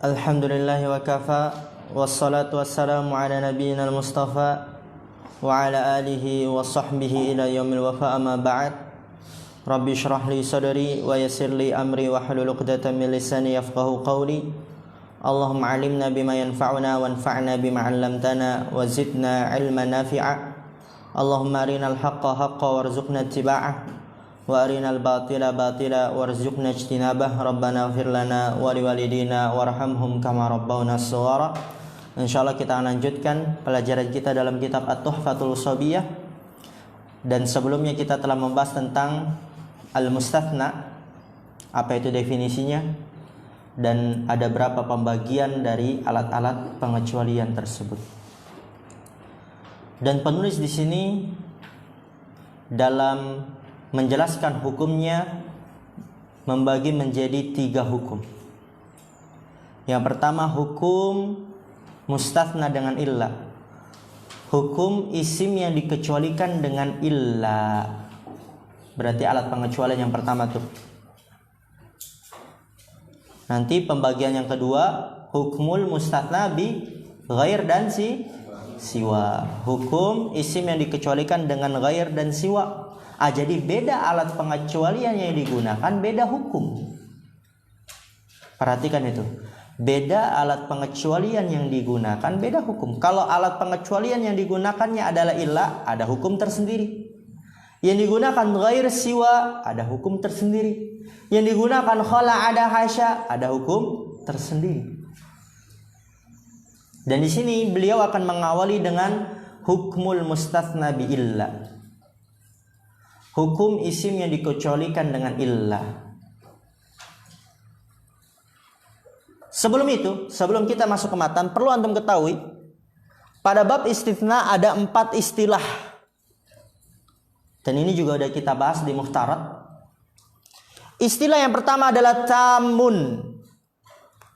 Alhamdulillahi wa kafa. Wassalatu wassalamu ala nabiyyina al-mustafa wa ala alihi wa sahbihi ila yaumil wafa, amma ba'd. Rabbi shrah li sadri wa yassir li amri wa hlul 'uqdatam min lisani yafqahu qawli. Allahumma 'allimna bima yanfa'una wanfa'na bima 'allamtana wa zidna 'ilman nafi'a. Allahumma arinal haqqa haqqan warzuqna ittiba'ah wa arinal batila batila warzuqna ijtinabah. Rabbana ighfir lana wa liwalidina warhamhum kama rabbawna shaghara. Insyaallah kita akan lanjutkan pelajaran kita dalam kitab At-Tuhfatul Shabiyyah, dan sebelumnya kita telah membahas tentang al-mustathna, apa itu definisinya, dan ada berapa pembagian dari alat-alat pengecualian tersebut. Dan penulis di sini dalam menjelaskan hukumnya membagi menjadi 3 hukum. Yang pertama hukum mustathna dengan illah, hukum isim yang dikecualikan dengan illah. Berarti alat pengecualian yang pertama tuh. Nanti pembagian yang kedua hukmul mustathna bi ghair dan siwa, hukum isim yang dikecualikan dengan ghair dan siwa. Jadi beda alat pengecualian yang digunakan, beda hukum. Perhatikan itu. Beda alat pengecualian yang digunakan, beda hukum. Kalau alat pengecualian yang digunakannya adalah illah, ada hukum tersendiri. Yang digunakan ghair siwa, ada hukum tersendiri. Yang digunakan khala ada hasya, ada hukum tersendiri. Dan di sini beliau akan mengawali dengan hukmul mustathna bi illah, hukum isim yang dikecualikan dengan illah. Sebelum itu, sebelum kita masuk ke matan, perlu antum ketahui pada bab istitsna ada 4 istilah. Dan ini juga sudah kita bahas di Mukhtarat. Istilah yang pertama adalah tamun.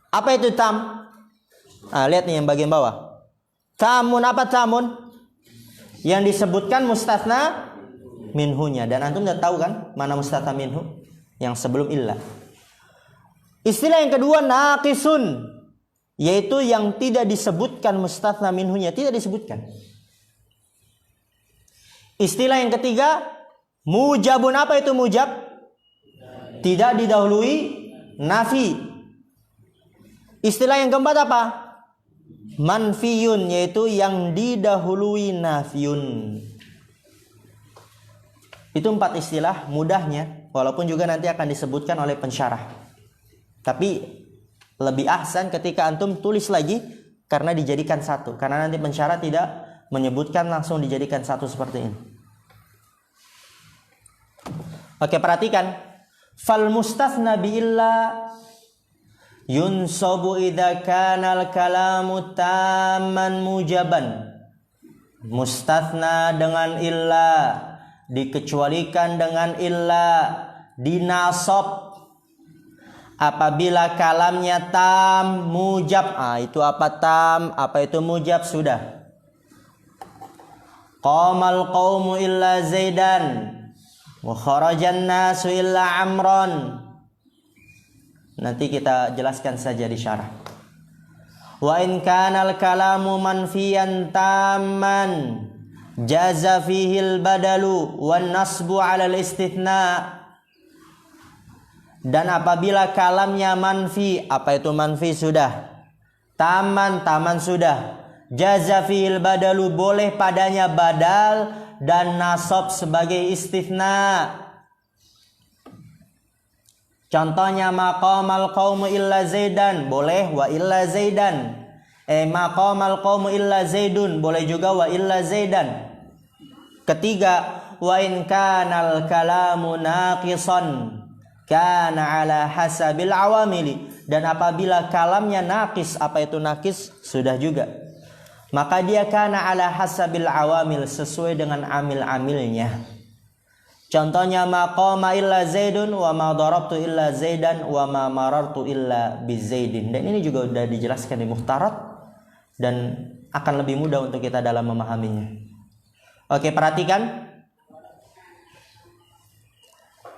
Apa itu tam? Lihat nih yang bagian bawah. Tamun, apa tamun? Yang disebutkan mustatsna minhunya. Dan antum sudah tahu kan mana mustatsna minhu yang sebelum illah. Istilah yang kedua naqisun, yaitu yang tidak disebutkan mustatsna minhunya, tidak disebutkan. Istilah yang ketiga mujabun. Apa itu mujab? Tidak didahului nafi. Istilah yang keempat apa? Manfiyun, yaitu yang didahului nafiyun. Itu 4 istilah mudahnya, walaupun juga nanti akan disebutkan oleh pensyarah. Tapi lebih ahsan ketika antum tulis lagi karena dijadikan satu, karena nanti pensyarah tidak menyebutkan langsung dijadikan satu seperti ini. Oke, perhatikan. Fal mustathna bi illa yunsabu idza kana al kalamu tamman mujaban. Mustathna dengan illa, dikecualikan dengan illa, dinasab apabila kalamnya tam mujab. Itu apa tam, apa itu mujab sudah. Qamal qaumu illa zaidan wa kharajan nasu illa amron. Nanti kita jelaskan saja di syarah. Wa in kana al kalamu manfiyan tamman jaza fihil badalu wan nasbu ala al-istithna. Dan apabila kalamnya manfi, apa itu manfi sudah, taman sudah, jaza fihil badalu, boleh padanya badal dan nasab sebagai istithna. Contohnya maqamal qaumu illa zaidan, boleh wa illa zaidan. Maqamal qaumu illa zaidun, boleh juga wa illa zaidan. Ketiga, wa in kanal kalamu naqisan kana ala hasabil awamili. Dan apabila kalamnya naqis, apa itu naqis? Sudah juga. Maka dia kana ala hasabil awamil, sesuai dengan amil-amilnya. Contohnya maqama illa zaidun wa ma darabtu illa zaidan wa ma marartu illa bizaidin. Dan ini juga sudah dijelaskan di Mukhtarat dan akan lebih mudah untuk kita dalam memahaminya. Oke, perhatikan.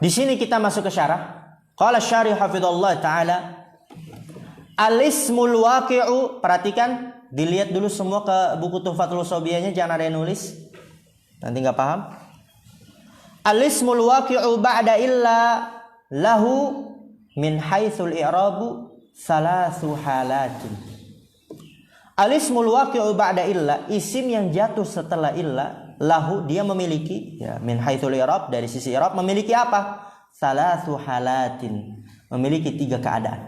Di sini kita masuk ke syarah. Qala syarih hafizallahu taala Al-ismul waqi'u, perhatikan, dilihat dulu semua ke buku Tuhfatul Shobiyahnya, jangan ada yang nulis. Nanti nggak paham. Al-ismul waqi'u ba'da illa lahu min haitsul i'rabu salasu halatin. Al-ismul waqi'u ba'da illa, isim yang jatuh setelah illa, lahu dia memiliki, ya, min haitsul i'rab, dari sisi i'rab memiliki apa? Salasu halatin, memiliki 3 keadaan.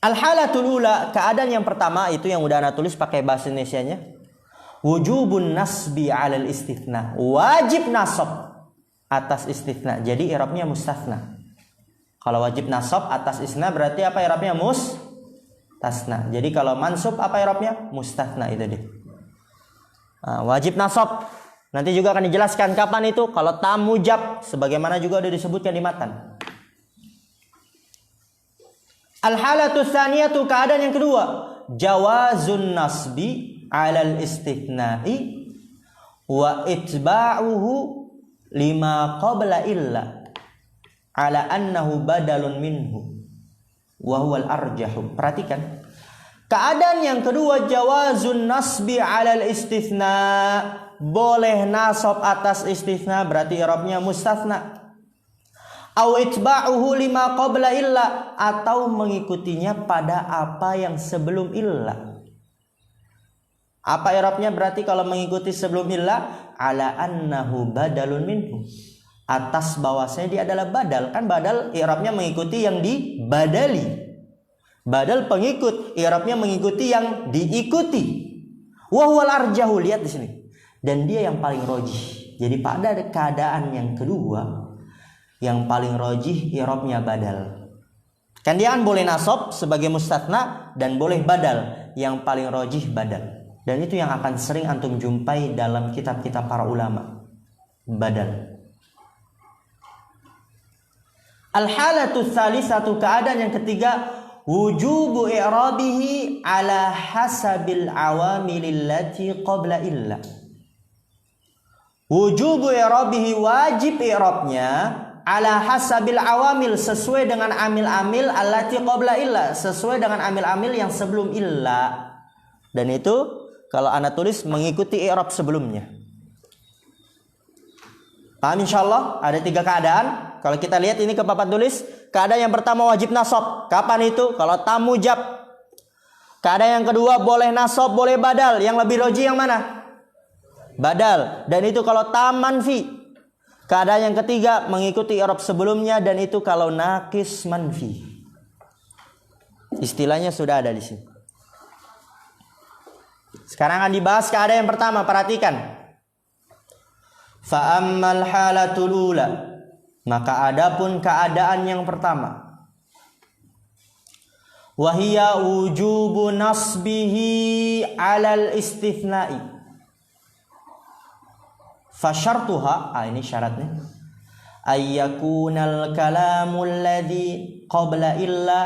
Al-halatul ula, keadaan yang pertama itu yang udah ana tulis pakai bahasa Indonesianya. Wujubun nasbi 'alal istitsna. Wajib nasab atas istitsna. Jadi i'rabnya mustatsna. Kalau wajib nasab atas istitsna berarti apa i'rabnya? Mustasna. Jadi kalau mansub apa i'rabnya? Mustatsna, itu dia. Wajib nasab. Nanti juga akan dijelaskan kapan itu. Kalau tam mujab sebagaimana juga sudah disebutkan di matan. Al-halatu tsaniyatu, keadaan yang kedua, jawazun nasbi 'alal istitsna'i wa itba'uhu lima qabla illa 'ala annahu badalun minhu wa huwal arjahu. Perhatikan. Keadaan yang kedua, jawazun nasbi 'alal istitsna, boleh nasab atas istitsna berarti i'rabnya mustatsna. Au itba'uhu lima qabla illa, atau mengikutinya pada apa yang sebelum illa. Apa i'rabnya berarti kalau mengikuti sebelum illa? Ala annahu badalun minhu, atas bahwasanya dia adalah badal. Kan badal i'rabnya mengikuti yang dibadali. Badal pengikut, i'rabnya mengikuti yang diikuti. Wa huwal arjahu, lihat di sini. Dan dia yang paling rojih. Jadi pada keadaan yang kedua, yang paling rojih i'rabnya badal. Kan dia kan boleh nasab sebagai mustatsna dan boleh badal. Yang paling rojih badal. Dan itu yang akan sering antum jumpai dalam kitab-kitab para ulama. Badal. Al-halatu tsalisatu, keadaan yang ketiga, wujubu i'rabihi ala hasabil awamil allati qabla illa. Wujubu i'rabihi, wajib i'rabnya ala hasabil awamil, sesuai dengan amil-amil allati qabla illa, sesuai dengan amil-amil yang sebelum illa. Dan itu kalau ana tulis mengikuti i'rab sebelumnya. Paham insyaallah? Ada 3 keadaan. Kalau kita lihat ini ke papan tulis, keadaan yang pertama wajib nasab. Kapan itu? Kalau tam mujab. Keadaan yang kedua boleh nasab, boleh badal. Yang lebih rojih yang mana? Badal. Dan itu kalau tam manfi. Keadaan yang ketiga mengikuti i'rab sebelumnya, dan itu kalau naqis manfi. Istilahnya sudah ada di sini. Sekarang akan dibahas keadaan yang pertama, perhatikan. Fa ammal halatul ula, maka adapun keadaan yang pertama, wahia wujubu nasbihi 'alal istitsna'i. Fasyartuha, ini syaratnya, ayyakunal kalamul ladzi qabla illa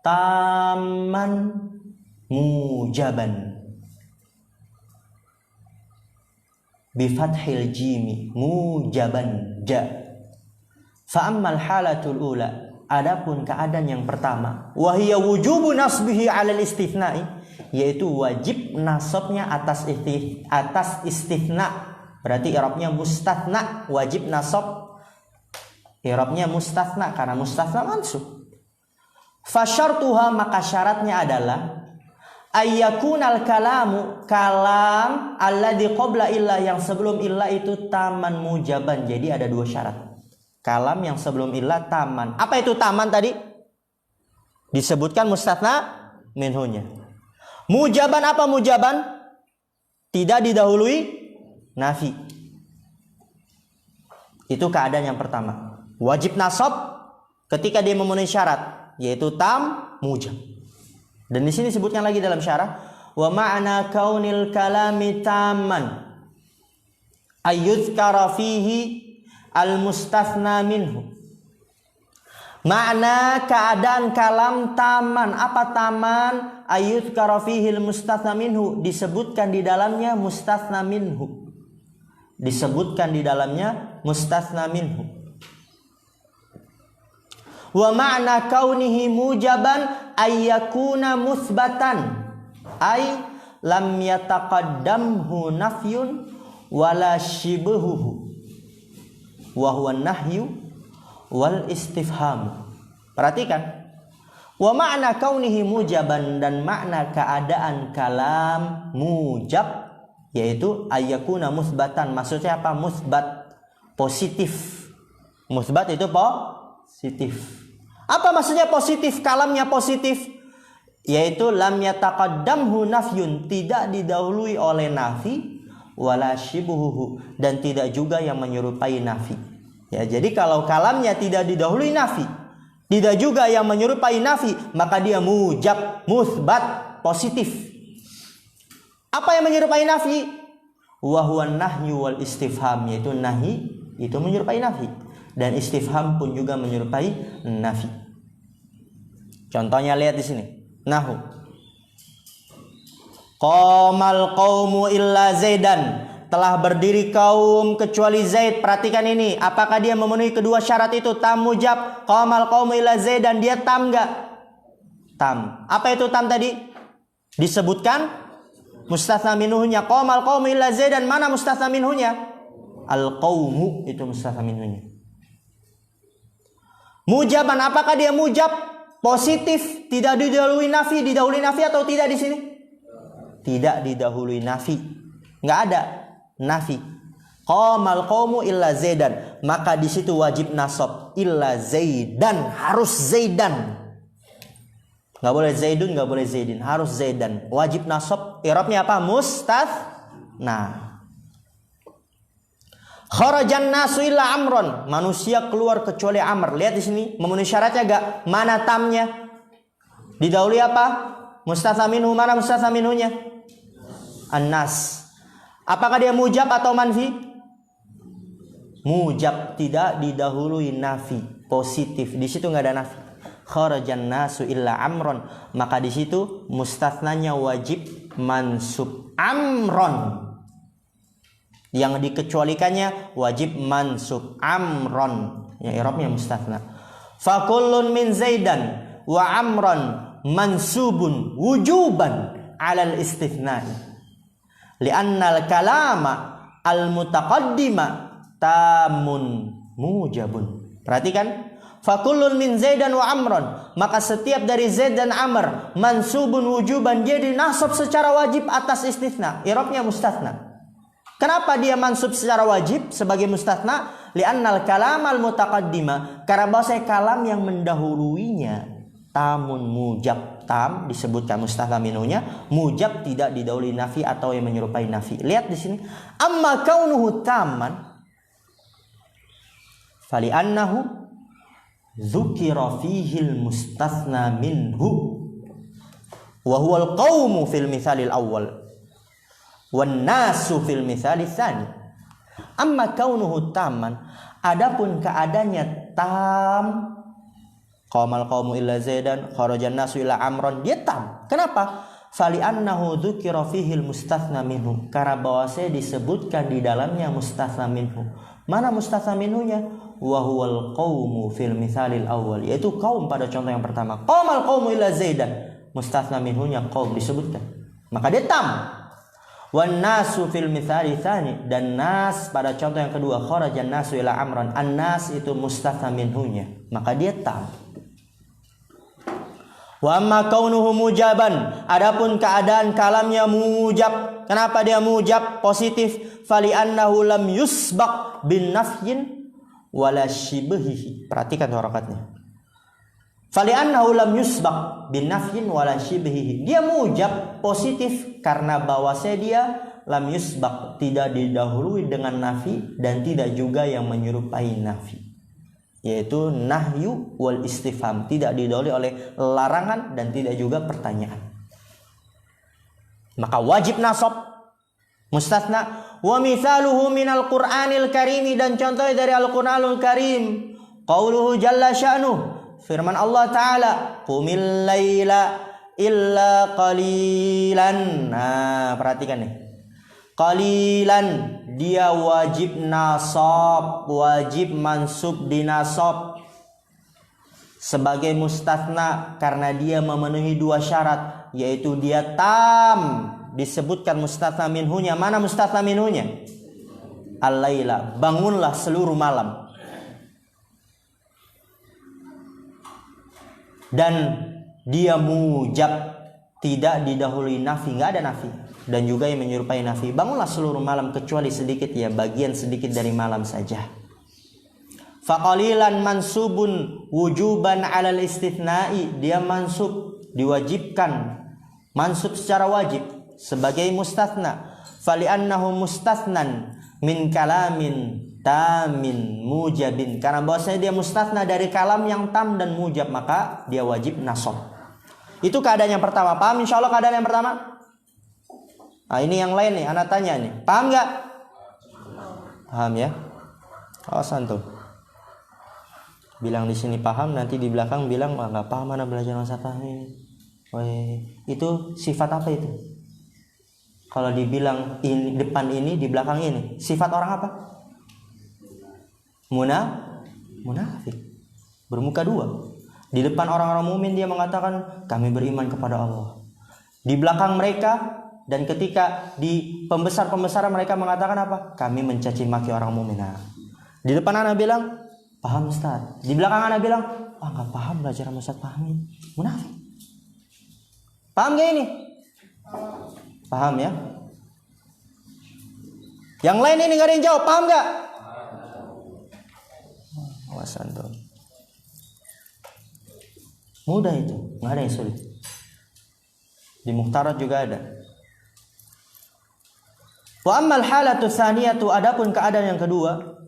tamman mujaban bi fathil jimi mujaban ja. Fa ammal halatul ula, adapun keadaan yang pertama, wahia wujubu nasbihi 'alal istitsna'i, yaitu wajib nasabnya atas istitsna. Berarti i'rabnya mustatsna, wajib nasab i'rabnya mustatsna karena mustatsna mansub. Fasyartuha, maka syaratnya adalah ayyakunal kalamu, kalam alladzi qabla illa, yang sebelum illa itu taman mujaban. Jadi ada 2 syarat. Kalam yang sebelum illa taman. Apa itu taman tadi? Disebutkan mustatsna minhunya. Mujaban, apa mujaban? Tidak didahului nafi. Itu keadaan yang pertama. Wajib nasab ketika dia memenuhi syarat, yaitu tam mujab. Dan di sini disebutkan lagi dalam syarah, wa ma'na kaunil kalami tamman ayyuzkara fihi al-mustatsna minhu. Makna keadaan kalam taman, apa taman? Ayyuzkara fihi al-mustatsna minhu, disebutkan di dalamnya mustatsna minhu. Disebutkan di dalamnya mustatsna minhu. Wa ma'na kaunihi mujaban ayyakuna musbatan. Ay lam yataqaddamhu nafyun wala shibuhu. Wa huwa nahyu wal istifham. Perhatikan. Wa ma'na kaunihi mujaban, dan makna keadaan kalam mujab yaitu ayyakuna musbatan. Maksudnya apa? Musbat, positif. Musbat itu positif. Apa maksudnya positif? Kalamnya positif, yaitu lam yataqaddamhu nafyun, tidak didahului oleh nafi, wala shibuhu, dan tidak juga yang menyerupai nafi. Ya, jadi kalau kalamnya tidak didahului nafi, tidak juga yang menyerupai nafi, maka dia mujab, musbat, positif. Apa yang menyerupai nafi? Wa huwa nahyu wal istifham, yaitu nahi itu menyerupai nafi, dan istifham pun juga menyerupai nafi. Contohnya lihat di sini. Nahu. Qamal qaumu illa Zaidan. Telah berdiri kaum kecuali Zaid. Perhatikan ini. Apakah dia memenuhi kedua syarat itu? Tam mujab. Qamal qaumu illa Zaidan. Dia tam enggak? Tam. Apa itu tam tadi? Disebutkan mustatsna minhunya. Qamal qaumu illa Zaidan. Mana mustatsna minhunya? Al qaumu itu mustatsna minhunya. Mujaban, apakah dia mujab? Positif, tidak didahului nafi. Didahului nafi atau tidak di sini? Tidak didahului nafi. Enggak ada nafi. Qamal qaumu illa Zaidan. Maka di situ wajib nasab. Illa Zaidan, harus Zaidan. Enggak boleh Zaidun, enggak boleh Zaidin, harus Zaidan. Wajib nasab. I'rabnya apa? Mustatsna. Kharajan nasu illa amron. Manusia keluar kecuali Amr. Lihat di sini, memenuhi syaratnya enggak? Mana tamnya? Didahului apa? Mustatsna minhu. Mana mustatsna minhunya? An-nas. Apakah dia mujab atau manfi? Mujab, tidak didahului nafi, positif. Di situ enggak ada nafi. Kharajan nasu illa amron. Maka di situ mustatsnanya wajib mansub. Amron. Yang dikecualikannya wajib mansub. Amron. Ya, i'rabnya mustatsna. Fa kullun min Zaidan wa amron mansubun wujuban 'alal istitsna'i. Li'annal kalama al-mutaqaddima tamun mujabun. Perhatikan. Fakullun min Zaidan wa amron. Maka setiap dari Zaid dan Amr mansubun wujuban, dia dinasab secara wajib atas istitsna. I'rabnya mustatsna. Kenapa dia mansub secara wajib sebagai mustatsna? Li'annal kalam al-mutaqaddima. Karena bahasa kalam yang mendahuluinya tamun mujab. Tam disebutkan mustatsna minhunya, mujab tidak didahului nafi atau yang menyerupai nafi. Lihat di sini. Amma kaunuhu tamman fali annahu dzukira fihi al-mustatsna minhu wa huwa al-qaumu fil mithalil awwal wan nasu fil mithalil tsani. Amma kaunuhu tamman, adapun keadaannya tam, qamal qaumu illa Zaidan, kharajan nasu illa amron, dia tam. Kenapa? Fali annahu dzukira fihi al-mustatsna minhu. Karena bahwasanya disebutkan di dalamnya mustatsna minhu. Mana mustatsna minhunya? Wa huwal qaumu fil mithalil awwal, yaitu kaum pada contoh yang pertama. Qamal qaumu illa Zaidan, mustatsna minhunya kaum disebutkan. Maka dia tam. Wan nasu fil mithali tsani, dan nas pada contoh yang kedua, kharajan nasu ila amran, an-nas itu mustatsna minhunya, maka dia tam. Wa amma kaunuhu mujaban, adapun keadaan kalamnya mujab. Kenapa dia mujab? Positif. Fali annahu lam yusbaq bin nafyin wala shibhihi. Perhatikan harokatnya. Fali annahu lam yusbaq bin nafyin wala shibhihi. Dia mujab positif karena bahwasanya dia lam yusbaq, tidak didahului dengan nafi dan tidak juga yang menyerupai nafi, yaitu nahyu wal istifham, tidak didahului oleh larangan dan tidak juga pertanyaan. Maka wajib nasab mustatsna. Wa mithaluhu minal Qur'anil Karim, dan contohnya dari Al-Qur'anul Karim qauluhu jalla sya'nuh, firman Allah Ta'ala, qumil laila illa qalilan. Nah, perhatikan nih. Qalilan, dia wajib nasab, wajib mansub dinasab. sebagai mustatsna karena dia memenuhi dua syarat, yaitu dia tam. Disebutkan mustatsna minhunya. Mana mustatsna minhunya? Al-laila, bangunlah seluruh malam. Dan dia mujab, tidak didahului nafi, nggak ada nafi. Dan juga yang menyerupai nafi, bangunlah seluruh malam kecuali sedikit, ya bagian sedikit dari malam saja. Faqalilan mansubun wujuban alal istithna'i, dia mansub, diwajibkan, mansub secara wajib sebagai mustatsna. Fali'annahu mustatsnan min kalamin tamin mujabin, karena bahwasanya dia mustatsna dari kalam yang tam dan mujab, maka dia wajib nasab. Itu keadaan yang pertama. Paham insyaallah keadaan yang pertama? Nah, ini yang lain nih, anak tanya nih. Paham nggak? Paham ya? Awasan tuh. Bilang di sini paham, nanti di belakang bilang wah nggak paham, mana belajar masa paham ini. Itu sifat apa itu? Kalau dibilang ini, depan ini, di belakang ini, sifat orang apa? Munafik. Bermuka dua. Di depan orang-orang mukmin dia mengatakan kami beriman kepada Allah. Di belakang mereka dan ketika di pembesar-pembesaran mereka mengatakan apa? Kami mencaci maki orang mukmin. Nah, di depan anak bilang paham Ustaz. Di belakang anak bilang nggak paham, belajar sama Ustaz pahamin. Munafik. Paham gak ini? Paham ya? Yang lain ini gak ada yang jawab, paham gak? Awasan tuh. Mudah itu, gak ada yang sulit. Di Mukhtarat juga ada. Wa ammal halatu tsaniyatu, adapun keadaan yang kedua,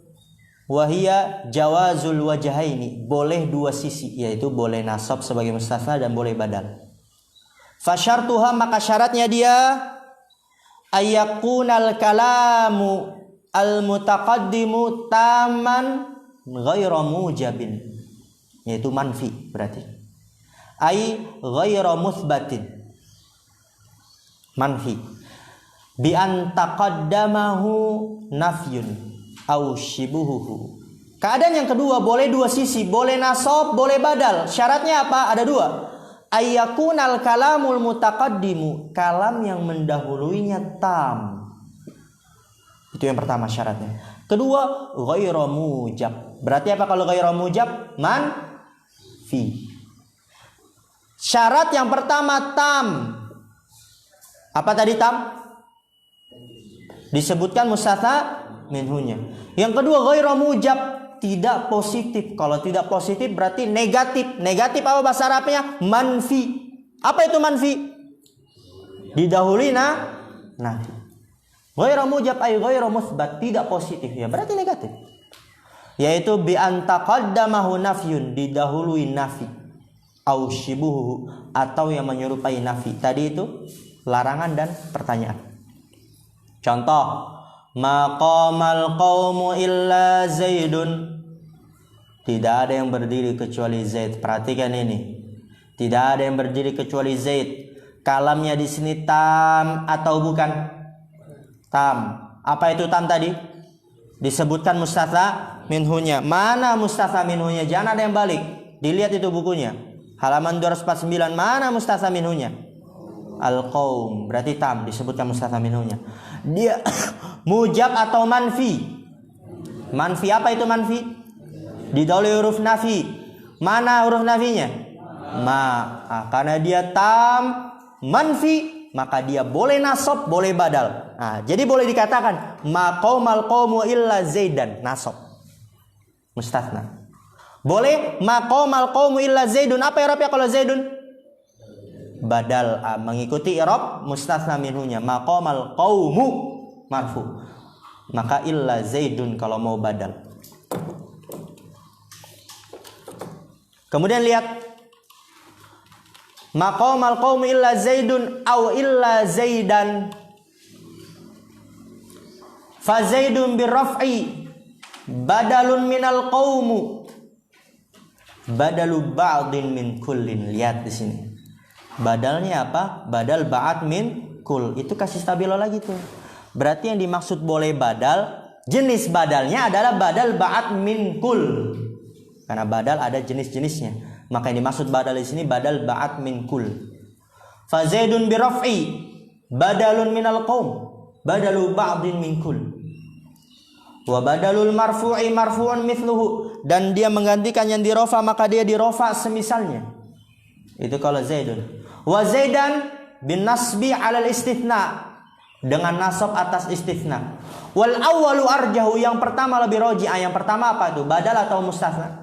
wahia jawazul wajhaini, boleh dua sisi, yaitu boleh nasab sebagai mustatsna dan boleh badal. Fasyartuha, maka syaratnya dia ayakunal kalamu al mutaqaddimu taman ghairu mujabin, yaitu manfi berarti. Ai ghairu muthbatin, manfi. Bi an taqaddamahu nafyun au shibuhu. Keadaan yang kedua boleh dua sisi, boleh nasab, boleh badal. Syaratnya apa? Ada dua. Ayyakunal kalamul mutaqaddimu, kalam yang mendahuluinya tam. Itu yang pertama syaratnya. Kedua, ghairu mujab. Berarti apa kalau ghairu mujab? Manfi. Syarat yang pertama tam. Apa tadi tam? Disebutkan mustatsna minhunya. Yang kedua ghairu mujab, tidak positif. Kalau tidak positif berarti negatif. Negatif apa bahasa Arabnya? Manfi. Apa itu manfi? Didahului nafi. Ghairu mujab ay ghairu musbat, tidak positif, ya berarti negatif. Yaitu bi an taqaddamahu nafyun, didahului nafi. Au shibuhu, atau yang menyerupai nafi. Tadi itu larangan dan pertanyaan. Contoh, maqamal qaumu illa Zaidun. Tidak ada yang berdiri kecuali Zaid. Perhatikan ini. Tidak ada yang berdiri kecuali Zaid. Kalamnya di sini tam atau bukan? Tam. Apa itu tam tadi? Disebutkan mustatsna minhunya. Mana mustatsna minhunya? Jangan ada yang balik. Dilihat itu bukunya. Halaman 249. Mana mustatsna minhunya? Al-qaum, berarti tam, disebutkan mustatsna minhunya. Dia mujab atau manfi? Manfi, apa itu manfi? Didahului huruf nafi. Mana huruf nafinya? Karena dia tam manfi, maka dia boleh nasab, boleh badal. Jadi boleh dikatakan maqamal qaumu illa Zaidan, nasab, mustatsna. Boleh maqamal qaumu illa Zaidun. Apa i'rabnya kalau Zaidun? Badal, mengikuti i'rab mustatsna minhunya. Maqamal qaumu marfu, maka illa Zaidun kalau mau badal. Kemudian lihat maqamal qaumu illa Zaidun au illa Zaidan. Fa Zaidun birraf'i badalun minal qaumu, badalu ba'din min kullin. Lihat di sini. Badalnya apa? Badal ba'ad min kul. Itu kasih stabilo lagi tuh. Berarti yang dimaksud boleh badal, jenis badalnya adalah badal ba'ad min kul. Karena badal ada jenis-jenisnya. Maka yang dimaksud badal di sini badal ba'at min kul. Fa Zaidun bi raf'i badalun minal qaum, badalu ba'din min kul. Wa badalul marfu'i marfu'un mithluhu, dan dia menggantikan yang dirofa maka dia dirofa semisalnya. Itu kalau Zaidun. Wa Zaidan bin nasbi 'alal istithna, dengan nasab atas istithna. Wal awwalu arjahu, yang pertama lebih rajih. Yang pertama apa itu? Badal atau mustatsna?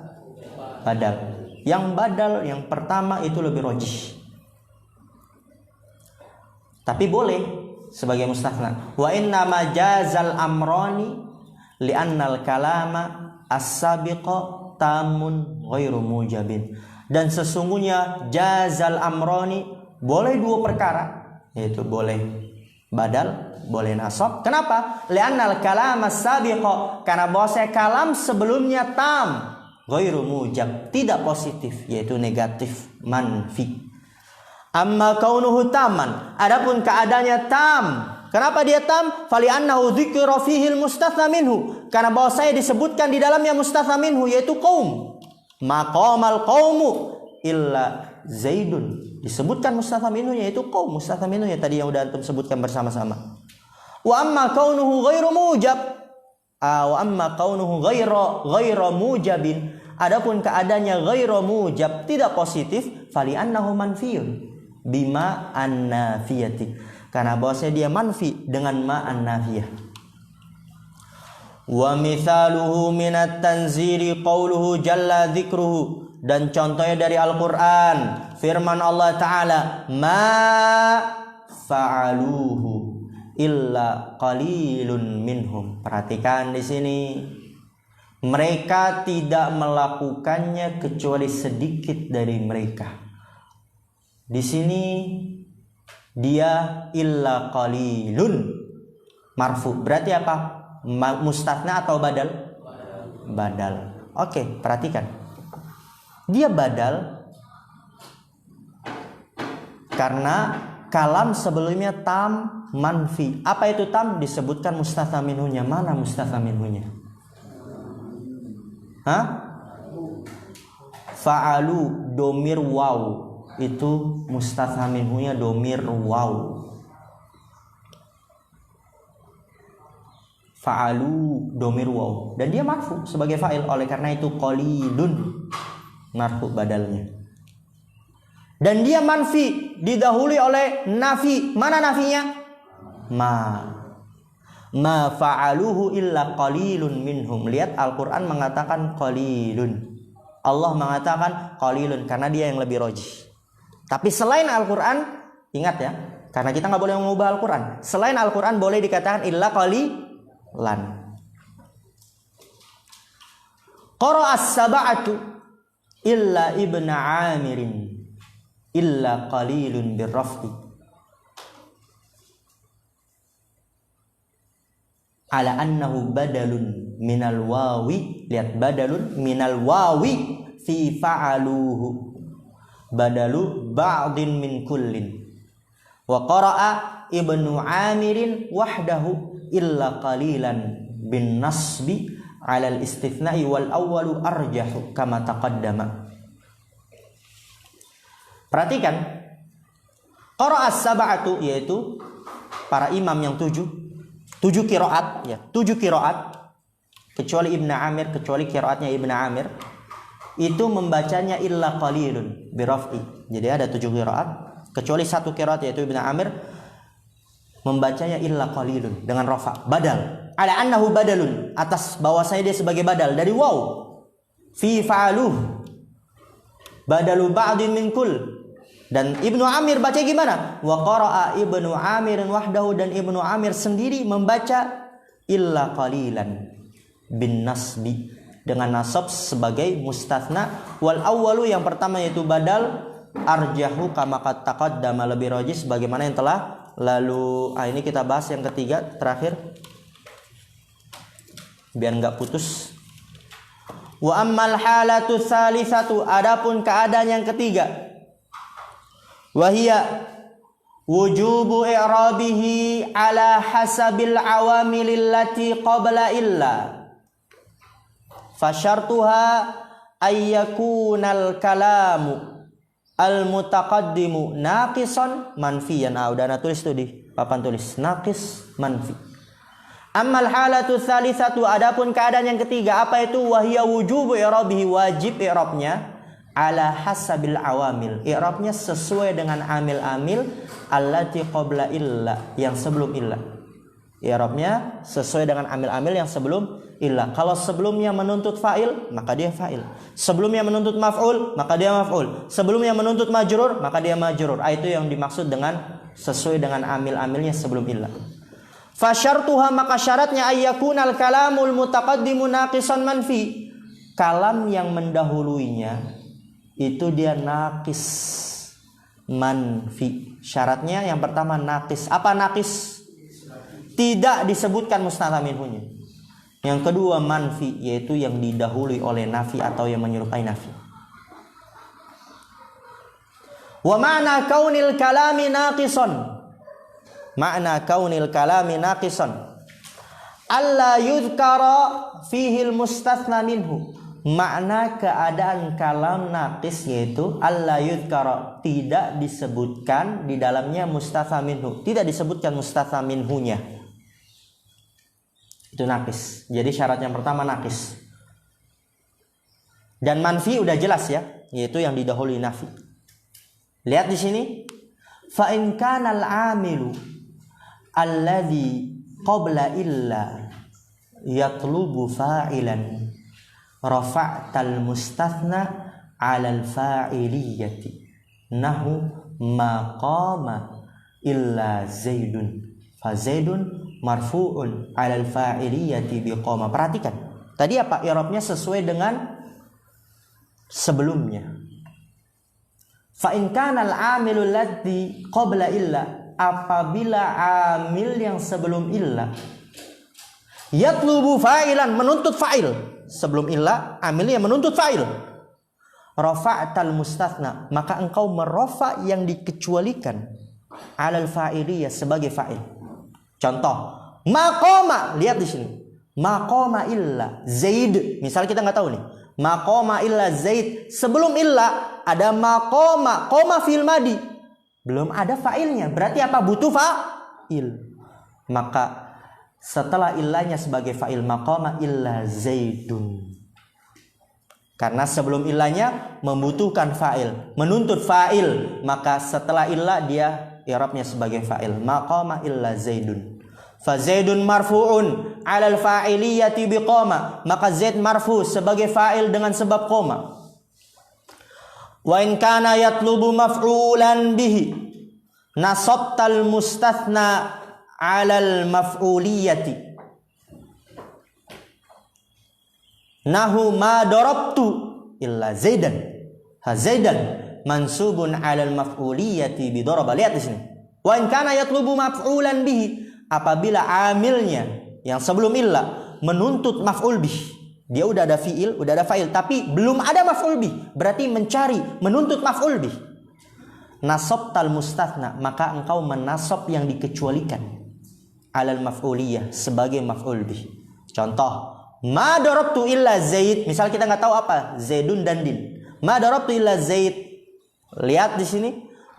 Badal. Yang badal yang pertama itu lebih rajih. Tapi boleh sebagai mustatsna. Wa inna majazal amrani li'annal kalama as-sabiqa tamun ghairu mujabin. Dan sesungguhnya jazal amrani, boleh dua perkara, yaitu boleh badal, boleh nasab. Kenapa? Li'annal kalama as-sabiqa, karena bahwa kalam sebelumnya tam ghairu mujab, tidak positif, yaitu negatif, manfi. Amma kaunuhu taman, adapun keadaannya tam. Kenapa dia tam? Fali'annahu dzikra fihi al-mustatsna minhu, karena bahwa saya disebutkan di dalamnya mustatsna minhu, yaitu kaum. Maqamal qaumu illa Zaidun, disebutkan mustatsna minhu yaitu kaum. Mustatsna minhu ya tadi yang udah antum sebutkan bersama-sama. Wa amma kaunuhu ghairu mujab, wa amma kaunuhu ghairu mujabin, adapun keadaannya ghairu mujab, tidak positif, fali'annahu manfiyun bima an-nafiyati, karena bahwasanya dia manfi dengan ma an-nafiyah. Wa mithaluhu minat tanziri qawluhu jalla dzikruhu, dan contohnya dari Al-Qur'an firman Allah Ta'ala, ma fa'aluhu illa qalilun minhum. Perhatikan di sini, mereka tidak melakukannya kecuali sedikit dari mereka. Di sini dia illa qalilun marfu, berarti apa? Mustatsna atau badal? Badal. Oke, perhatikan. Dia badal karena kalam sebelumnya tam manfi. Apa itu tam? Disebutkan mustatsna minhunya. Mana mustatsna minhunya? Hah? Fa'alu domir waw, itu mustatsna minhunya domir waw. Fa'alu domir waw, dan dia marfu sebagai fa'il, oleh karena itu qalilun marfu badalnya. Dan dia manfi didahului oleh nafi. Mana nafinya? Ma fa'aluhu illa qalilun minhum. Lihat, Al-Quran mengatakan qalilun, Allah mengatakan qalilun, karena dia yang lebih rajih. Tapi selain Al-Quran, ingat ya, karena kita nggak boleh mengubah Al-Quran. Selain Al-Quran boleh dikatakan illa qalilan. Qara'as sab'atu illa ibna amirin illa qalilun birraf'i ala annahu badalun minal wawi. Lihat, badalun minal wawi fi fa'aluhu, badalu ba'din min kullin. Wa qara'a ibnu amirin wahdahu illa qalilan bin nasbi ala al-istithna'i wal awwalu arjahu kama taqaddama. Perhatikan, qara'as sab'atu, yaitu para imam yang tujuh qiraat, ya, 7 qiraat kecuali Ibnu Amir, kecuali qiraatnya Ibnu Amir itu membacanya illa qalilun biraf'i. Jadi ada 7 qiraat kecuali satu qiraat yaitu Ibnu Amir membacanya illa qalilun dengan rafa, badal. Ala annahu badalun, atas bahwasanya dia sebagai badal dari waw. Fi fa'aluh badalu ba'din min kull. Dan Ibnu Amir baca gimana? Wa qara'a Ibnu Amir wahdahu, dan Ibnu Amir sendiri membaca illa qalilan bin nasbi dengan nasab sebagai mustatsna. Wal awwalu, yang pertama yaitu badal, arjahu kama qad taqaddama, lebih rajih sebagaimana yang telah lalu. Ini kita bahas yang ketiga terakhir biar enggak putus. Wa ammal halatu tsalitsatu, adapun keadaan yang ketiga, wahia wujubu i'rabihi ala hasabil awamil allati qabla illa fasyartuha ayyakunal kalamu al-mutaqaddimu naqisan manfiyan. Udah ana tulis tuh di papan tulis, naqis manfi. Ammal halatu tsalitsatu, adapun keadaan yang ketiga, apa itu? Wahya wujubu i'rabihi, wajib i'rabnya ala hasabil awamil, i'rabnya sesuai dengan amil-amil allati qabla illa, yang sebelum illa. I'rabnya sesuai dengan amil-amil yang sebelum illa. Kalau sebelumnya menuntut fa'il, maka dia fa'il. Sebelumnya menuntut maf'ul, maka dia maf'ul. Sebelumnya menuntut majrur, maka dia majrur. Itu yang dimaksud dengan sesuai dengan amil-amilnya sebelum illa. Fasyartuha, maka syaratnya ayyakunal kalamul mutaqaddimu naqisan manfi. Kalam yang mendahuluinya itu dia naqis manfi. Syaratnya yang pertama naqis. Apa naqis? Tidak disebutkan mustatsa minhunya. Yang kedua manfi, yaitu yang didahului oleh nafi atau yang menyerupai nafi. Wa ma'na kaunil kalami naqisan, makna kaunil kalami naqisan alla yudhkara fihi al-mustatsna minhu. Makna keadaan kalam naqis yaitu alla yudhkara, tidak disebutkan di dalamnya mustatsna minhu, tidak disebutkan mustatsna minhunya. Itu naqis. Jadi syarat yang pertama naqis. Dan manfi udah jelas ya, yaitu yang didahului nafi. Lihat di sini, fa in kana al-amilu alladhi qabla illa yatlubu fa'ilan rafa'tal mustathna 'ala al-fa'iliyati nahu maqama illa zaidun fa zaidun marfu'un 'ala al-fa'iliyati biqama. Perhatikan tadi apa, i'rabnya sesuai dengan sebelumnya. Fa in kana al-'amilu alladhi qabla illa, apabila amil yang sebelum illa yatlubu fa'ilan, menuntut fa'il. Sebelum illa amilnya menuntut fa'il. Rafa'tal mustatsna, maka engkau merofa yang dikecualikan alal fa'iliyah sebagai fa'il. Contoh, maqama, lihat di sini. Maqama illa Zaid. Misal kita nggak tahu nih. Maqama illa Zaid. Sebelum illa ada maqama, qoma fil madi. Belum ada fa'ilnya. Berarti apa? Butuh fa'il. Maka setelah illanya sebagai fa'il, maqama illa Zaidun. Karena sebelum illanya membutuhkan fa'il, menuntut fa'il, maka setelah illah dia i'rabnya sebagai fa'il. Maqama illa Zaidun. Fa Zaidun marfu'un 'alal fa'iliyati biqama, maka Zaid marfu sebagai fa'il dengan sebab qoma. Wa in kana yatlubu maf'ulan bihi nasabtal mustatsna 'alal maf'uliyati nahu ma darabtu illa Zaidan. Ha Zaidan mansubun 'alal maf'uliyati bi daraba. Lihat di sini. Wa in kana yatlubu maf'ulan bihi, apabila amilnya yang sebelum illa menuntut maf'ul bih, dia udah ada fi'il, udah ada fa'il, tapi belum ada maf'ul bih, berarti mencari, menuntut maf'ul bih. Nasabtal mustatsna, maka engkau menasab yang dikecualikan alal maf'uliyah sebagai maf'ul bih. Contoh, ma darabtu illa Zaid. Misal kita nggak tahu apa Zaidun dan Din. Ma darabtu illa Zaid. Lihat di sini,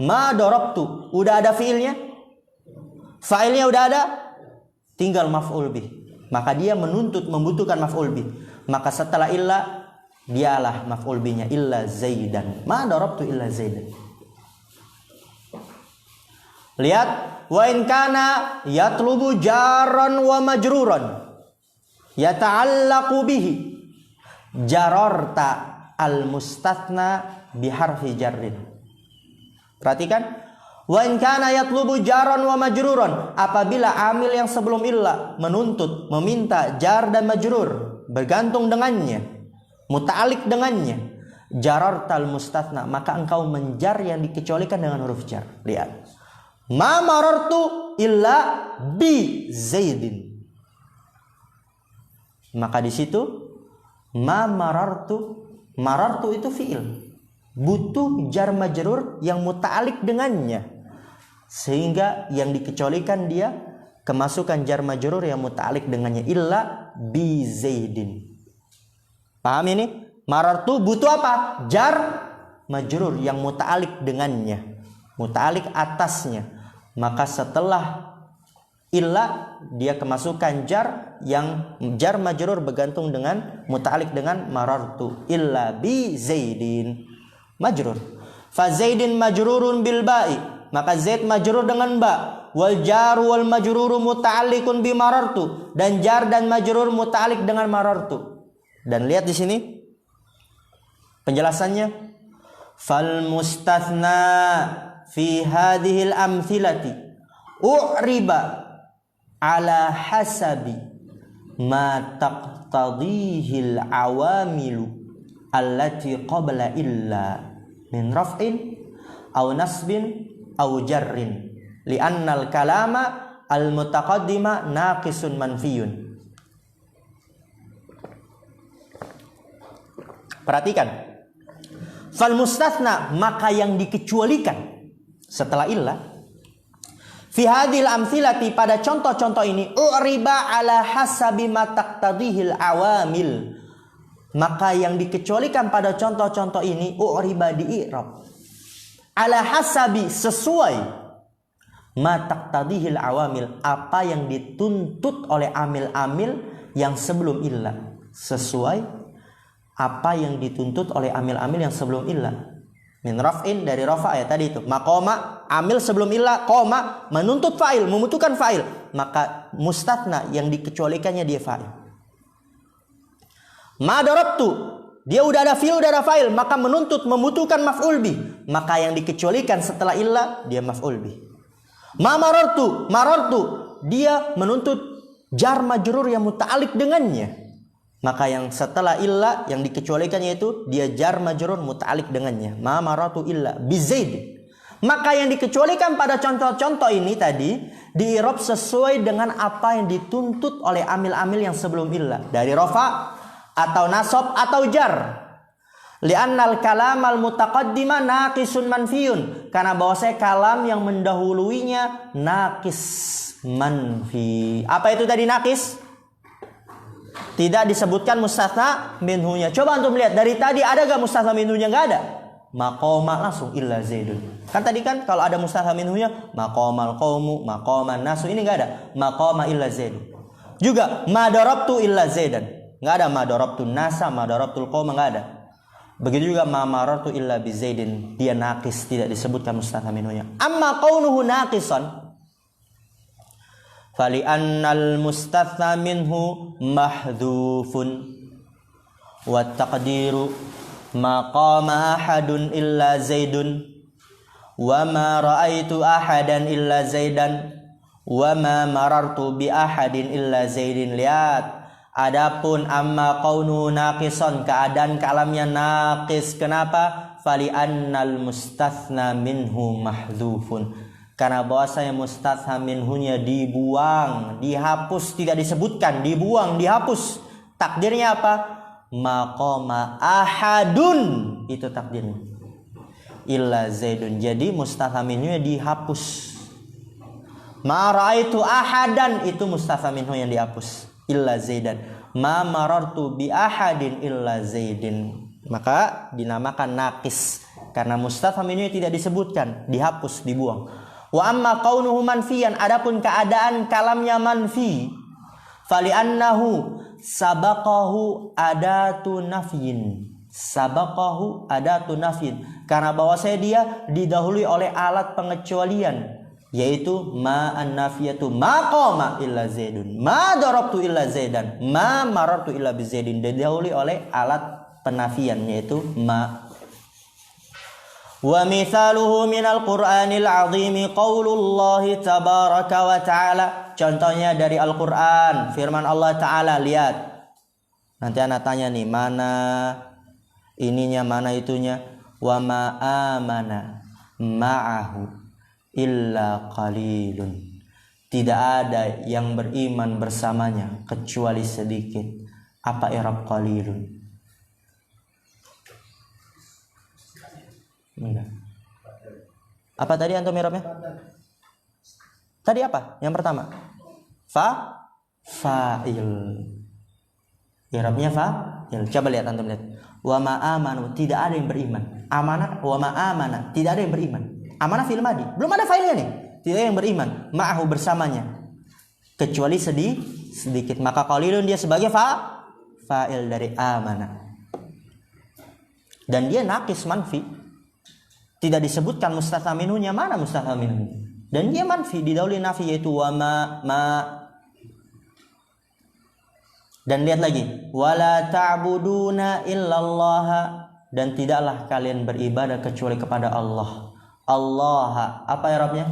ma darabtu udah ada fi'ilnya, fa'ilnya udah ada, tinggal maf'ul bih. Maka dia menuntut, membutuhkan maf'ul bih. Maka setelah illa, dialah maf'ul bihnya, illa Zaidan. Ma darabtu illa Zaidan. Lihat, wa in kana yatlubu jarran wa majruran yata'allaqu bihi jararta al mustatsna biharfi jarrin. Perhatikan, wa in kana yatlubu jarran wa majruran, apabila amil yang sebelum illa menuntut, meminta jar dan majrur, bergantung dengannya, muta'alliq dengannya, jarartal mustatsna, maka engkau menjar yang dikecualikan dengan huruf jar. Lihat, ma marartu illa bi Zaidin. Maka di situ ma marartu, marartu itu fi'il, butuh jar majrur yang muta'alliq dengannya, sehingga yang dikecualikan dia kemasukan jar majrur yang muta'alliq dengannya, illa bi Zaidin. Paham ini? Marartu butuh apa? Jar majrur yang muta'alik dengannya, muta'alik atasnya. Maka setelah illa dia kemasukan jar yang jar majrur bergantung dengan muta'alik dengan marartu. Illa bi Zaidin majrur. Fa Zaidin majrurun bil ba'i, maka Zaid majrur dengan ba. Wal jar wal majruru muta'alliqun bi marartu, dan jar dan majrur muta'alliq dengan marartu. Dan lihat di sini penjelasannya. Fal mustathna fi hadhil amthilati u'riba ala hasabi ma taqtadihil awamilu allati qabla illa min raf'in aw nasbin aw jarrin li'annal kalama al mutaqaddima naqisun manfiyun. Perhatikan, fal mustathna, maka yang dikecualikan setelah illah, fi hadhil amthilati, pada contoh-contoh ini, uriba ala hasabi ma taqtadihil awamil, maka yang dikecualikan pada contoh-contoh ini uriba di i'rab ala hasabi, sesuai ma taqtadihil awamil, apa yang dituntut oleh amil-amil yang sebelum illah, sesuai apa yang dituntut oleh amil-amil yang sebelum illah. Min raf'in, dari rafa ya tadi itu. Maqama, amil sebelum illah, qoma menuntut fa'il, membutuhkan fa'il, maka mustatna yang dikecualikannya dia fa'il. Ma darabtu, dia udah ada fi'il, udah ada fa'il, maka menuntut, membutuhkan maf'ul bih, maka yang dikecualikan setelah illah dia maf'ul bih. Ma marartu, dia menuntut jar majrur yang muta'alliq dengannya, maka yang setelah illa yang dikecualikannya itu dia jar majrur muta'alliq dengannya. Ma marartu illa bi Zaid, maka yang dikecualikan pada contoh-contoh ini tadi di i'rab sesuai dengan apa yang dituntut oleh amil-amil yang sebelum illa, dari rafa atau nasab atau jar. Li'annal kalamal mutaqaddima naqisun manfiyun, karena bahwasanya kalam yang mendahuluinya naqis manfi. Apa itu tadi naqis? Tidak disebutkan mustatsna minhunya. Coba antum lihat, dari tadi ada gak mustatsna minhunya? Gak ada. Maqama langsung illa Zaidun. Kan tadi kan kalau ada mustatsna minhunya maqamal qaumu, maqaman nasu, ini gak ada. Maqama illa Zaidun. Juga ma darabtu illa Zaidan. Gak ada ma darabtu nasa, ma darabtul qauma, gak ada. Begitu juga ma marartu illa bi Zaidin, dia naqis, tidak disebutkan mustatsna minhunya. Amma qaunuhu naqisan, fali annal mustatsna minhu mahdhufun wa taqdiru ma qama ahadun illa Zaidun wa ma ra'aitu ahadan illa Zaidan wa ma marartu bi ahadin illa Zaidin. Lihat, adapun amma qaunu naqisan, keadaan kalamnya naqis. Kenapa? Fali annal mustatsna minhu mahdhufun, karena bahwasanya mustatsna minhunya dibuang, dihapus, tidak disebutkan, dibuang, dihapus. Takdirnya apa? Maqama ahadun, itu takdirnya. Illa Zaidun, jadi mustatsna minhunya dihapus. Ma ra'aitu ahadan, itu mustatsna minhu yang dihapus. Illa Zaidan. Ma marartu bi ahadin illa Zaidin, maka dinamakan naqis karena mustatsna minhu tidak disebutkan, dihapus, dibuang. Wa amma qaunuhu manfiyan, adapun keadaan kalamnya manfi, fali annahu sabaqahu adatu nafyin. Sabaqahu adatu nafyin, karena bahwasanya dia didahului oleh alat pengecualian, yaitu ma an-nafiyatu ma qama illa Zaidun, ma darabtu illa Zaidan, ma marartu illa bi Zaidin, didahului oleh alat penafian yaitu ma. Wa mithaluhu minal Qur'anil azim qaulullahi tabaraka wa ta'ala, contohnya dari Al-Qur'an firman Allah Ta'ala. Lihat, nanti anak tanya nih, mana ininya, mana itunya. Wa ma amana ma'ahu illa qalilun, tidak ada yang beriman bersamanya kecuali sedikit. Apa i'rab qalilun? Enggak. Apa tadi antum i'rabnya? Tadi apa? Yang pertama fa'il. I'rabnya fa'il. Coba lihat antum lihat. Wa ma amanu, tidak ada yang beriman. Amanah, wa ma amana, tidak ada yang beriman. Amanah fil madi, belum ada failnya nih. Tidak ada yang beriman ma'ahu bersamanya, kecuali sedikit. Maka qalilun dia sebagai fa'il dari amana. Dan dia naqis manfi. Tidak disebutkan mustatsna minhunya, mana mustatsna minhu. Dan dia manfi didahului nafi, yaitu wa ma. Dan lihat lagi, wala ta'buduna illallah, dan tidaklah kalian beribadah kecuali kepada Allah. Allah, apa i'rabnya?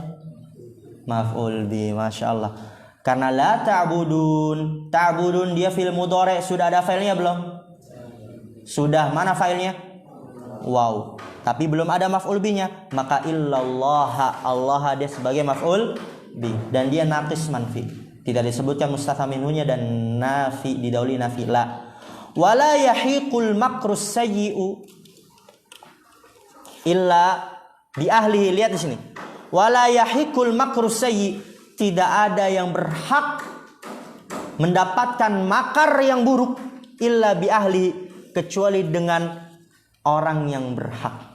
Maf'ul bi, Masya Allah. Karena la ta'budun, ta'budun dia fil mudhari, sudah ada failnya belum? Sudah, mana failnya? Wow. Tapi belum ada maf'ul binya, maka illallah, Allah dia sebagai maf'ul bi, dan dia naqis manfi. Tidak disebutkan mustatsna minhunya, dan nafi didahului nafi la. Wala yahiqul makrus sayyi'u illa bi ahlihi. Lihat di sini. Wala yahiqul makrus sayyi', tidak ada yang berhak mendapatkan makar yang buruk illa bi ahlihi, kecuali dengan orang yang berhak.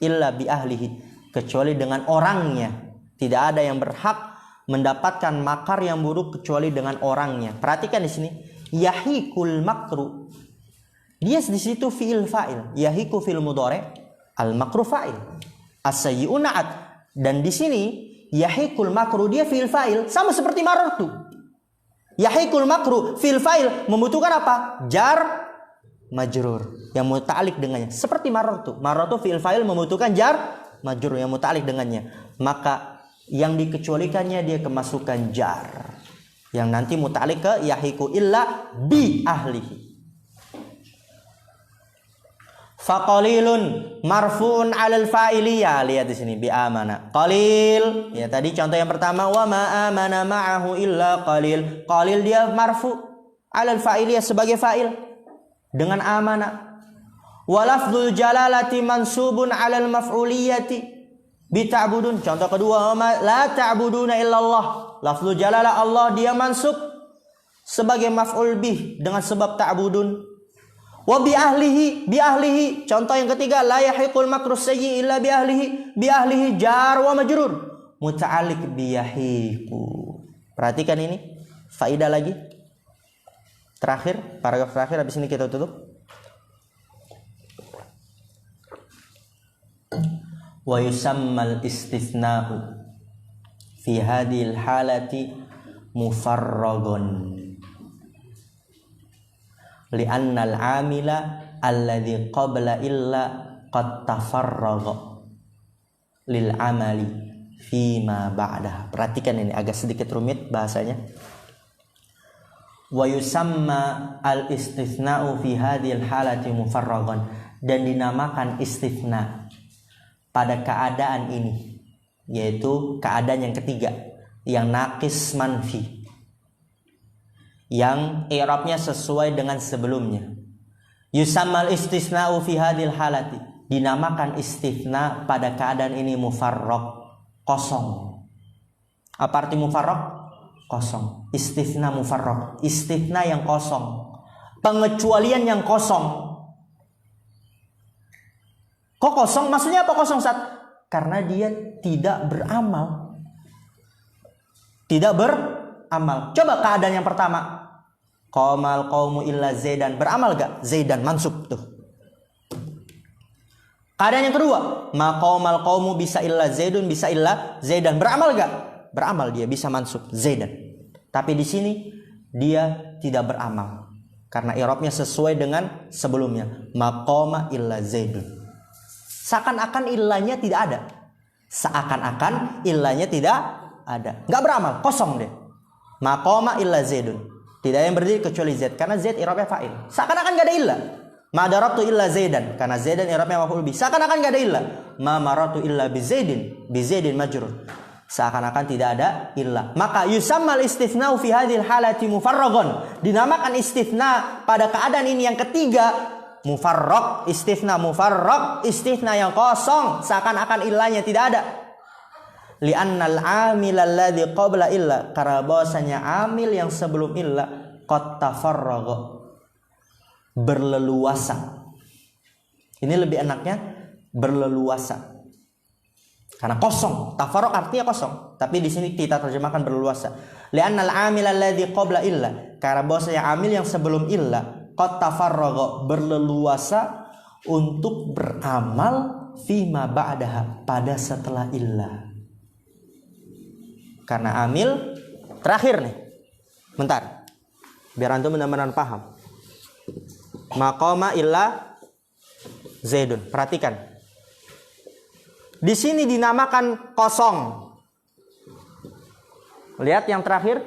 Illa bi ahlihi, kecuali dengan orangnya. Tidak ada yang berhak mendapatkan makar yang buruk kecuali dengan orangnya. Perhatikan di sini, yahikul makru. Dia di situ fi'il fa'il. Yahiku fil mudhari, al makru fa'il. As-sayyi'u na'at. Dan di sini yahikul makru dia fi'il fa'il, sama seperti marartu. Yahikul makru fi'il fa'il membutuhkan apa? Jar majrur yang muta'alliq dengannya, seperti marartu. Marartu fi'il fa'il membutuhkan jar majrur yang muta'alliq dengannya. Maka yang dikecualikannya dia kemasukan jar yang nanti muta'alliq ke yahiku illa bi ahlihi. Faqalilun marfu'un 'alal fa'iliyah. Lihat di sini bi amana. Qalil, ya tadi contoh yang pertama, wa ma amana ma'ahu illa qalil. Qalil dia marfu' 'alal fa'iliyah sebagai fa'il dengan amana. Wa lafdzul jalalati mansubun 'alal maf'uliyati bi ta'budun. Contoh kedua, la ta'buduna illallah. Lafdzul jalalah Allah dia mansub sebagai maf'ul bih dengan sebab ta'budun. Wa bi ahlihi. Contoh yang ketiga, la yahiqul makru sayyi illa bi ahlihi jar wa majrur muta'alliq bi yahiqu. Perhatikan ini faedah lagi. Terakhir, paragraf terakhir, habis ini kita tutup. Wa yusammal istithna'u fi hadhil halati mufarragon li'annal amila alladhi qabla illa qad tafarraga lil amali fima ba'dah. Perhatikan ini agak sedikit rumit bahasanya. Wa yusamma al istithna'u fi hadhil halati mufarragan, dan dinamakan istithna pada keadaan ini, yaitu keadaan yang ketiga yang naqis manfi, yang i'rabnya sesuai dengan sebelumnya. Yusammal istisna'u fi hadhil halati, dinamakan istitsna pada keadaan ini mufarraq, kosong. Apa arti mufarraq? Kosong. Istitsna mufarraq, istitsna yang kosong, pengecualian yang kosong. Kok kosong? Maksudnya apa kosong, Ustaz? Karena dia tidak beramal. Tidak beramal. Coba keadaan yang pertama. Qamal qaumu illa Zaidan. Beramal gak? Zaidan mansub tuh. Keadaan yang kedua, ma qaumal qaumu bisa illa Zaidun bisa illa Zaidan. Beramal gak? Beramal, dia bisa mansub Zaidan. Tapi di sini dia tidak beramal karena i'rabnya sesuai dengan sebelumnya. Ma qauma illa Zaidun. Seakan-akan illanya tidak ada. Seakan-akan illanya tidak ada. Gak beramal, kosong deh. Ma qauma illa Zaidun. Tidak ada yang berdiri kecuali Zaid, karena Zaid i'rabnya fa'il. Seakan-akan gak ada illa. Ma darabtu illa Zaidan, karena Zaidan i'rabnya maf'ul bih. Seakan-akan gak ada illa. Ma maratu illa bi Zaidin majrur. Seakan-akan tidak ada illa. Maka yusammal istithna'u fi hadhil halati mufarragon. Dinamakan istithna pada keadaan ini yang ketiga mufarraq, istithna mufarraq, istithna yang kosong, seakan-akan illanya tidak ada. Li'annal amil alladhi qabla illa, karena bahwasanya amil yang sebelum illa qad tafarraga, berleluasa. Ini lebih enaknya berleluasa. Karena kosong, tafarraq artinya kosong, tapi di sini kita terjemahkan berleluasa. Li'annal 'amil alladzi qabla illa, karena bahwasanya amil yang sebelum illa qad tafarraqa, berleluasa untuk beramal fima ba'daha, pada setelah illa. Karena amil terakhir nih. Bentar. Biar antum benar-benar paham. Maqama illa Zaidun. Perhatikan. Di sini dinamakan kosong. Lihat yang terakhir.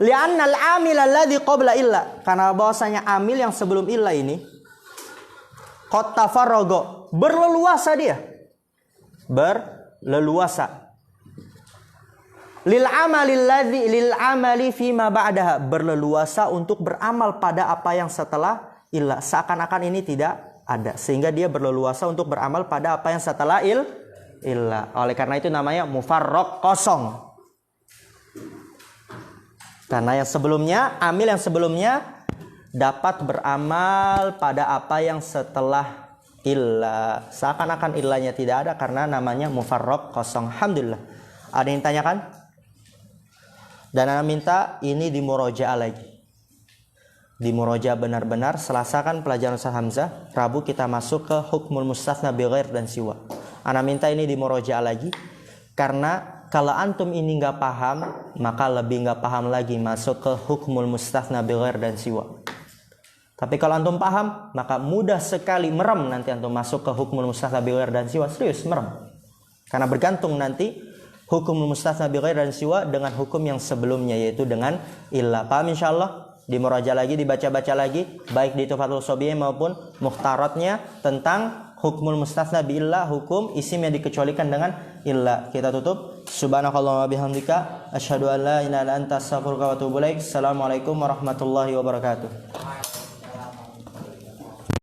Li'annal 'amil alladzi qabla illa, karena bahwasanya amil yang sebelum illa ini qad tafarraga, berleluasa dia. Berleluasa. Lil amali fima ba'daha, berleluasa untuk beramal pada apa yang setelah illa. Seakan-akan ini tidak ada, sehingga dia berleluasa untuk beramal pada apa yang setelah illa. Oleh karena itu namanya mufarraq, kosong. Karena yang sebelumnya, amil yang sebelumnya dapat beramal pada apa yang setelah illa. Seakan-akan illanya tidak ada karena namanya mufarraq, kosong. Alhamdulillah. Ada yang tanyakan? Dan ana minta ini dimurajaah lagi. Dimurajaah benar-benar. Selasa kan pelajaran Ustaz Hamzah, Rabu kita masuk ke hukmul mustatsna bi ghair dan siwa. Ana minta ini dimurajaah lagi, karena kalau antum ini nggak paham, maka lebih nggak paham lagi masuk ke hukmul mustatsna bi ghair dan siwa. Tapi kalau antum paham, maka mudah sekali merem nanti antum masuk ke hukmul mustatsna bi ghair dan siwa. Serius merem. Karena bergantung nanti hukum mustatsna bi ghair dan siwa dengan hukum yang sebelumnya, yaitu dengan illa. Paham insyaallah? Dimurajaah lagi, dibaca-baca lagi, baik di Tuhfatul Shobiyah maupun mukhtaratnya tentang hukmul mustatsna bi illa, hukum isim yang dikecualikan dengan illa. Kita tutup. Subhanakallahumma bihamdika asyhadu an la ilaha illa anta astaghfiruka wa atubu ilaik. Assalamualaikum warahmatullahi wabarakatuh.